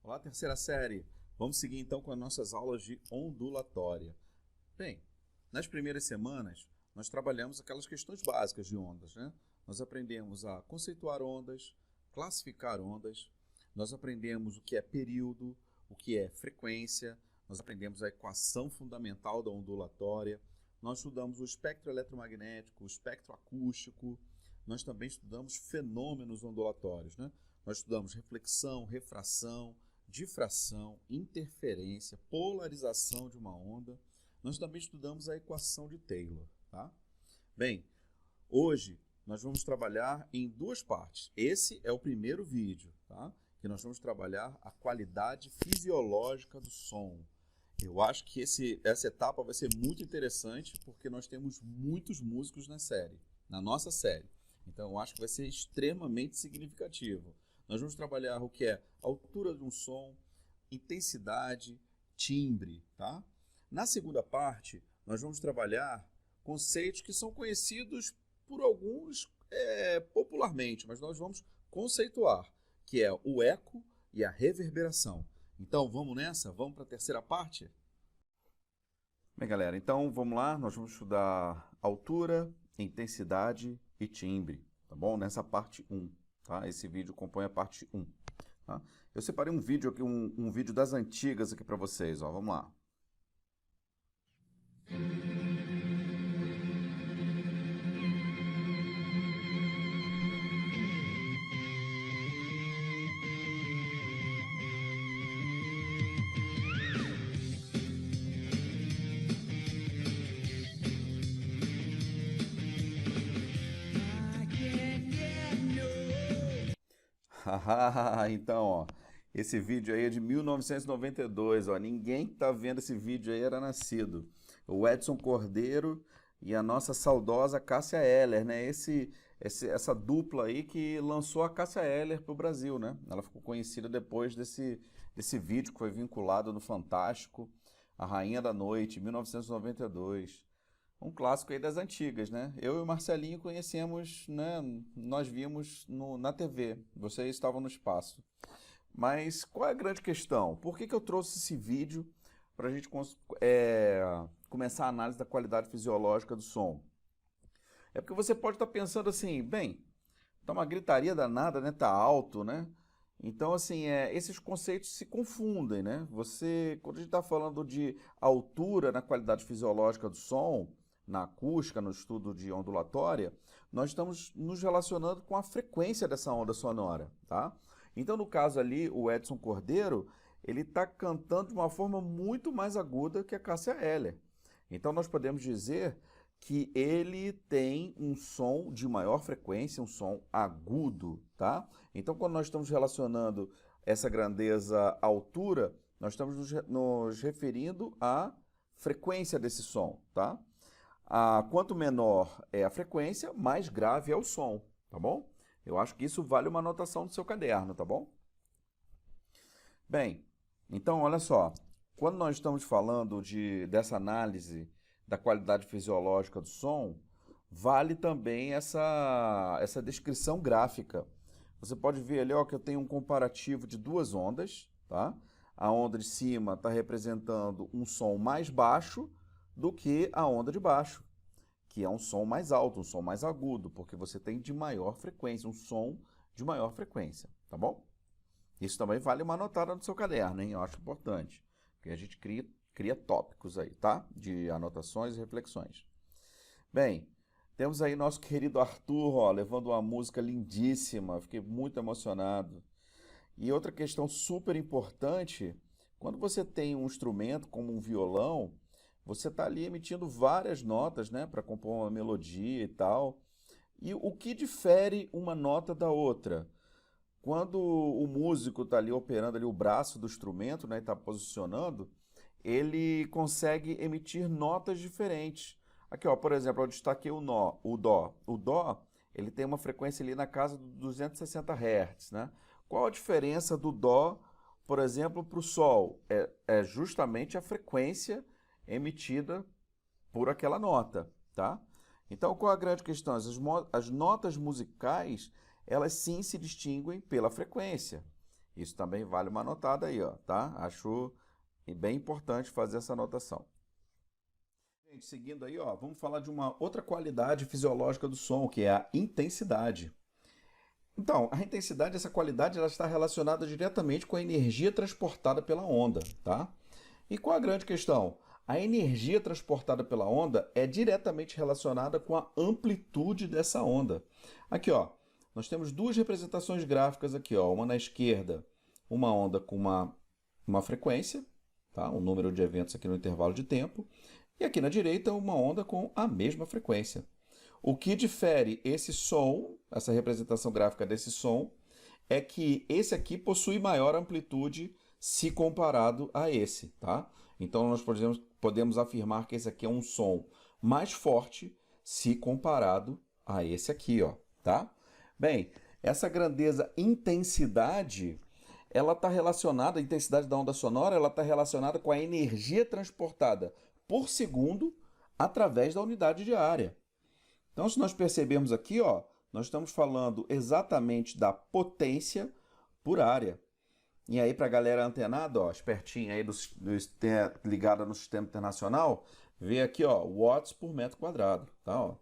Olá, terceira série. Vamos seguir então com as nossas aulas de ondulatória. Bem, nas primeiras semanas, nós trabalhamos aquelas questões básicas de ondas, né? Nós aprendemos a conceituar ondas, classificar ondas, nós aprendemos o que é período, o que é frequência, nós aprendemos a equação fundamental da ondulatória, nós estudamos o espectro eletromagnético, o espectro acústico, nós também estudamos fenômenos ondulatórios, né? Nós estudamos reflexão, refração, difração, interferência, polarização de uma onda. Nós também estudamos a equação de Taylor. Tá? Bem, hoje nós vamos trabalhar em duas partes. Esse é o primeiro vídeo, tá? Que nós vamos trabalhar a qualidade fisiológica do som. Eu acho que essa etapa vai ser muito interessante porque nós temos muitos músicos na nossa série. Então eu acho que vai ser extremamente significativo. Nós vamos trabalhar o que é altura de um som, intensidade, timbre, tá? Na segunda parte, nós vamos trabalhar conceitos que são conhecidos por alguns popularmente, mas nós vamos conceituar, que é o eco e a reverberação. Então, vamos nessa? Vamos para a terceira parte? Bem, galera, então vamos lá. Nós vamos estudar altura, intensidade e timbre, tá bom? Nessa parte 1. Tá? Esse vídeo compõe a parte 1. Tá? Eu separei um vídeo aqui, um vídeo das antigas aqui para vocês. Ó. Vamos lá. Então, ó, esse vídeo aí é de 1992, ó, ninguém que tá vendo esse vídeo aí era nascido. O Edson Cordeiro e a nossa saudosa Cássia Eller, né? Essa dupla aí que lançou a Cássia Eller pro Brasil, né? Ela ficou conhecida depois desse vídeo que foi vinculado no Fantástico, A Rainha da Noite, 1992. Um clássico aí das antigas, né? Eu e o Marcelinho conhecemos, né? Nós vimos na TV, vocês estavam no espaço. Mas qual é a grande questão? Por que eu trouxe esse vídeo para a gente começar a análise da qualidade fisiológica do som? É porque você pode estar pensando assim, bem, tá uma gritaria danada, né? Tá alto, né? Então, assim, esses conceitos se confundem, né? Quando a gente está falando de altura na qualidade fisiológica do som, na acústica, no estudo de ondulatória, nós estamos nos relacionando com a frequência dessa onda sonora, tá? Então, no caso ali, o Edson Cordeiro, ele está cantando de uma forma muito mais aguda que a Cássia Eller. Então, nós podemos dizer que ele tem um som de maior frequência, um som agudo, tá? Então, quando nós estamos relacionando essa grandeza à altura, nós estamos nos referindo à frequência desse som, tá? Quanto menor é a frequência, mais grave é o som, tá bom? Eu acho que isso vale uma anotação no seu caderno, tá bom? Bem, então olha só, quando nós estamos falando dessa análise da qualidade fisiológica do som, vale também essa descrição gráfica. Você pode ver ali ó, que eu tenho um comparativo de duas ondas, tá? A onda de cima está representando um som mais baixo do que a onda de baixo, que é um som mais alto, um som mais agudo, porque você tem de maior frequência, um som de maior frequência, tá bom? Isso também vale uma anotada no seu caderno, hein? Eu acho importante, porque a gente cria tópicos aí, tá? De anotações e reflexões. Bem, temos aí nosso querido Arthur, ó, levando uma música lindíssima, fiquei muito emocionado. E outra questão super importante, quando você tem um instrumento como um violão, você está ali emitindo várias notas, né, para compor uma melodia e tal. E o que difere uma nota da outra? Quando o músico está ali operando ali o braço do instrumento, né, está posicionando, ele consegue emitir notas diferentes. Aqui, ó, por exemplo, eu destaquei o dó. O dó, ele tem uma frequência ali na casa dos 260 Hz, né? Qual a diferença do dó, por exemplo, para o sol? É justamente a frequência emitida por aquela nota, tá? Então, qual a grande questão? As notas musicais, elas sim se distinguem pela frequência. Isso também vale uma notada aí, ó, tá? Acho bem importante fazer essa anotação. Gente, seguindo aí, ó, vamos falar de uma outra qualidade fisiológica do som, que é a intensidade. Então, a intensidade, essa qualidade, ela está relacionada diretamente com a energia transportada pela onda, tá? E qual a grande questão? A energia transportada pela onda é diretamente relacionada com a amplitude dessa onda. Aqui, ó, nós temos duas representações gráficas aqui, ó, uma na esquerda, uma onda com uma frequência, tá? Um número de eventos aqui no intervalo de tempo, e aqui na direita uma onda com a mesma frequência. O que difere esse som, essa representação gráfica desse som, é que esse aqui possui maior amplitude se comparado a esse, tá? Então nós podemos afirmar que esse aqui é um som mais forte se comparado a esse aqui, ó, tá? Bem, essa grandeza intensidade, ela está relacionada, a intensidade da onda sonora, ela está relacionada com a energia transportada por segundo através da unidade de área. Então, se nós percebermos aqui, ó, nós estamos falando exatamente da potência por área. E aí, para a galera antenada, ó, espertinha aí, ligada no sistema internacional, vê aqui, ó, watts por metro quadrado, tá? Ó.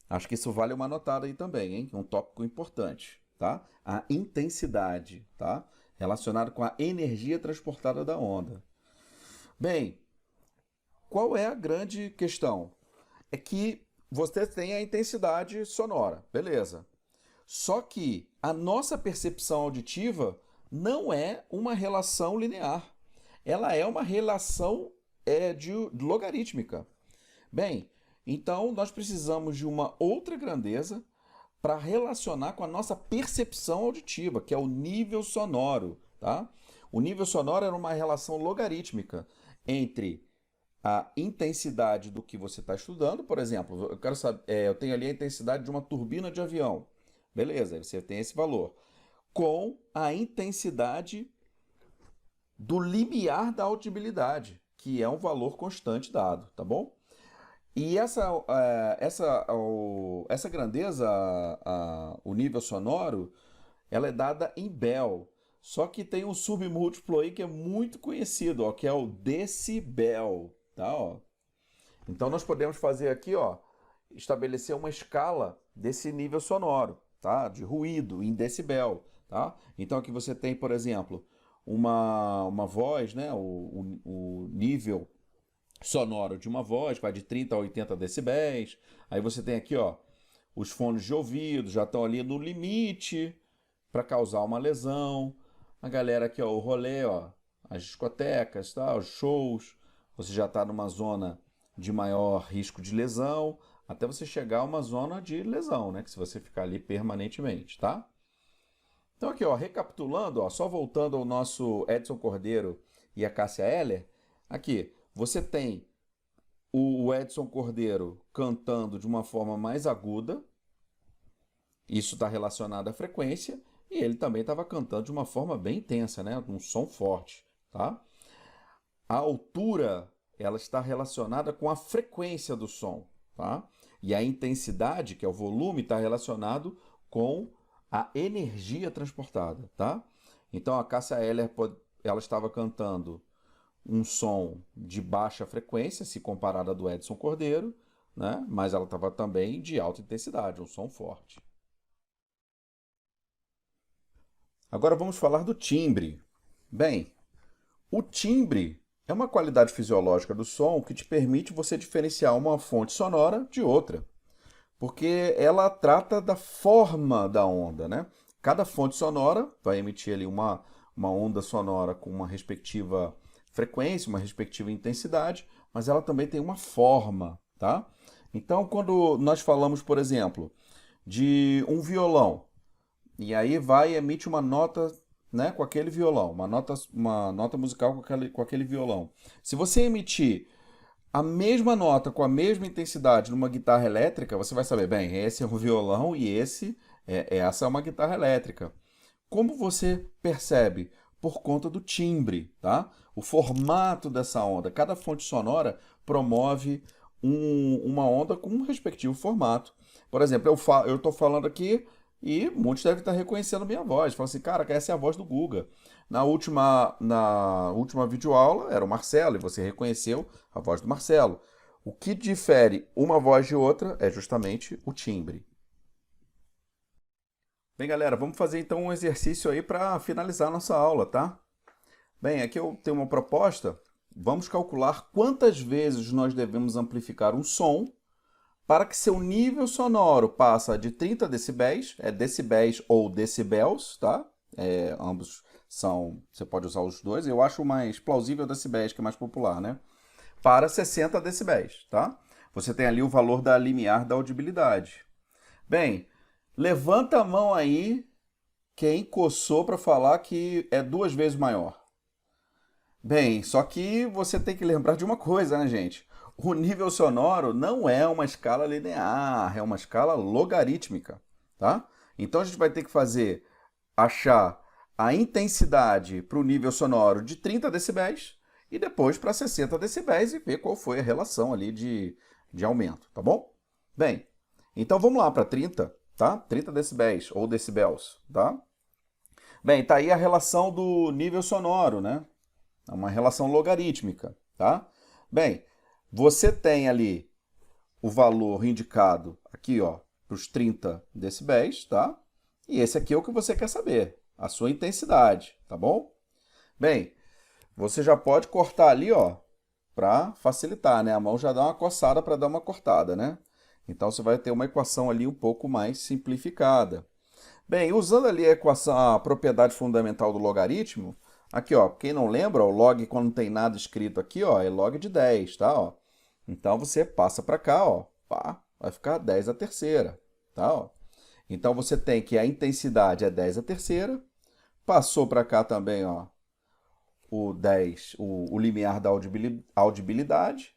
Acho que isso vale uma notada aí também, hein? Um tópico importante, tá? A intensidade, tá? Relacionado com a energia transportada da onda. Bem, qual é a grande questão? É que você tem a intensidade sonora, beleza. Só que a nossa percepção auditiva não é uma relação linear. Ela é uma relação logarítmica. Bem, então nós precisamos de uma outra grandeza para relacionar com a nossa percepção auditiva, que é o nível sonoro, tá? O nível sonoro era uma relação logarítmica entre a intensidade do que você está estudando. Por exemplo, eu quero saber, eu tenho ali a intensidade de uma turbina de avião. Beleza, aí você tem esse valor. Com a intensidade do limiar da audibilidade, que é um valor constante dado, tá bom? E essa grandeza, o nível sonoro, ela é dada em Bell. Só que tem um submúltiplo aí que é muito conhecido, ó, que é o decibel. Tá, ó. Então nós podemos fazer aqui, ó, estabelecer uma escala desse nível sonoro, tá? De ruído em decibel, tá? Então aqui você tem, por exemplo, uma voz, né? O nível sonoro de uma voz vai de 30 a 80 decibéis. Aí você tem aqui, ó, os fones de ouvido já estão ali no limite para causar uma lesão. A galera aqui, ó, o rolê, ó, as discotecas, tá? Os shows. Você já está numa zona de maior risco de lesão, até você chegar a uma zona de lesão, né? Que se você ficar ali permanentemente, tá? Então aqui, ó, recapitulando, ó, só voltando ao nosso Edson Cordeiro e a Cássia Eller, aqui, você tem o Edson Cordeiro cantando de uma forma mais aguda, isso está relacionado à frequência, e ele também estava cantando de uma forma bem intensa, né? Um som forte, tá? A altura, ela está relacionada com a frequência do som, tá? E a intensidade, que é o volume, está relacionado com a energia transportada, tá? Então a Cássia Eller, ela estava cantando um som de baixa frequência, se comparada do Edson Cordeiro, né? Mas ela estava também de alta intensidade, um som forte. Agora vamos falar do timbre. Bem, o timbre é uma qualidade fisiológica do som que te permite você diferenciar uma fonte sonora de outra, porque ela trata da forma da onda, né? Cada fonte sonora vai emitir ali uma onda sonora com uma respectiva frequência, uma respectiva intensidade, mas ela também tem uma forma, tá? Então, quando nós falamos, por exemplo, de um violão, e aí emite uma nota, né, com aquele violão, uma nota musical com aquele violão. Se você emitir a mesma nota com a mesma intensidade numa guitarra elétrica, você vai saber, bem, esse é um violão e essa é uma guitarra elétrica. Como você percebe? Por conta do timbre, tá? O formato dessa onda. Cada fonte sonora promove uma onda com um respectivo formato. Por exemplo, eu estou falando aqui E muitos devem estar reconhecendo minha voz. Falam assim, cara, essa é a voz do Guga. Na última videoaula era o Marcelo e você reconheceu a voz do Marcelo. O que difere uma voz de outra é justamente o timbre. Bem, galera, vamos fazer então um exercício aí para finalizar nossa aula, tá? Bem, aqui eu tenho uma proposta. Vamos calcular quantas vezes nós devemos amplificar um som para que seu nível sonoro passe de 30 decibéis, é decibéis ou decibéis, tá? Ambos são, você pode usar os dois. Eu acho mais plausível decibéis, que é mais popular, né? Para 60 decibéis, tá? Você tem ali o valor da limiar da audibilidade. Bem, levanta a mão aí quem coçou para falar que é 2 vezes maior. Bem, só que você tem que lembrar de uma coisa, né, gente? O nível sonoro não é uma escala linear, é uma escala logarítmica, tá? Então a gente vai ter que achar a intensidade para o nível sonoro de 30 decibéis e depois para 60 decibéis e ver qual foi a relação ali de aumento, tá bom? Bem, então vamos lá para 30, tá? 30 decibéis ou decibéis, tá? Bem, tá aí a relação do nível sonoro, né? É uma relação logarítmica, tá? Bem, você tem ali o valor indicado aqui, ó, para os 30 decibéis, tá? E esse aqui é o que você quer saber, a sua intensidade, tá bom? Bem, você já pode cortar ali, ó, para facilitar, né? A mão já dá uma coçada para dar uma cortada, né? Então você vai ter uma equação ali um pouco mais simplificada. Bem, usando ali a equação, a propriedade fundamental do logaritmo, aqui, ó, quem não lembra, o log quando não tem nada escrito aqui, ó, é log de 10, tá? Ó. Então você passa para cá, ó, pá, vai ficar 10 a terceira, tá? Ó. Então você tem que a intensidade é 10 a terceira, passou para cá também, ó, o 10, o limiar da audibilidade,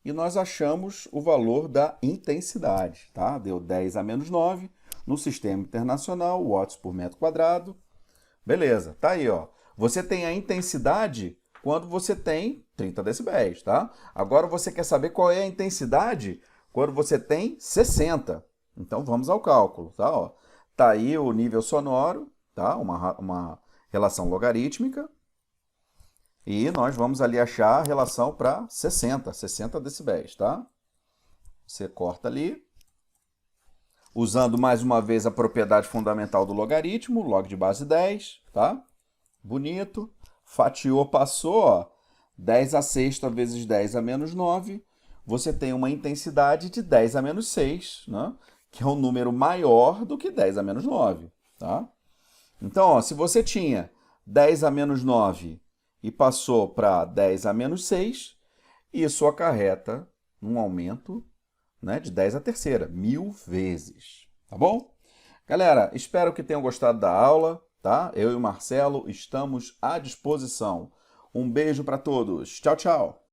e nós achamos o valor da intensidade, tá? Deu 10 a menos 9 no sistema internacional, watts por metro quadrado. Beleza, tá aí, ó. Você tem a intensidade quando você tem 30 decibéis, tá? Agora você quer saber qual é a intensidade quando você tem 60. Então vamos ao cálculo, tá? Ó, tá aí o nível sonoro, tá? Uma relação logarítmica. E nós vamos ali achar a relação para 60 decibéis, tá? Você corta ali. Usando mais uma vez a propriedade fundamental do logaritmo, log de base 10, tá? Bonito. Fatiou, passou, ó. 10 a sexta vezes 10 a menos 9. Você tem uma intensidade de 10 a menos 6, né? Que é um número maior do que 10 a menos 9, tá? Então, ó, se você tinha 10 a menos 9 e passou para 10 a menos 6, isso acarreta um aumento, né, de 10 a terceira, 1000 vezes, tá bom? Galera, espero que tenham gostado da aula, tá? Eu e o Marcelo estamos à disposição. Um beijo para todos. Tchau, tchau.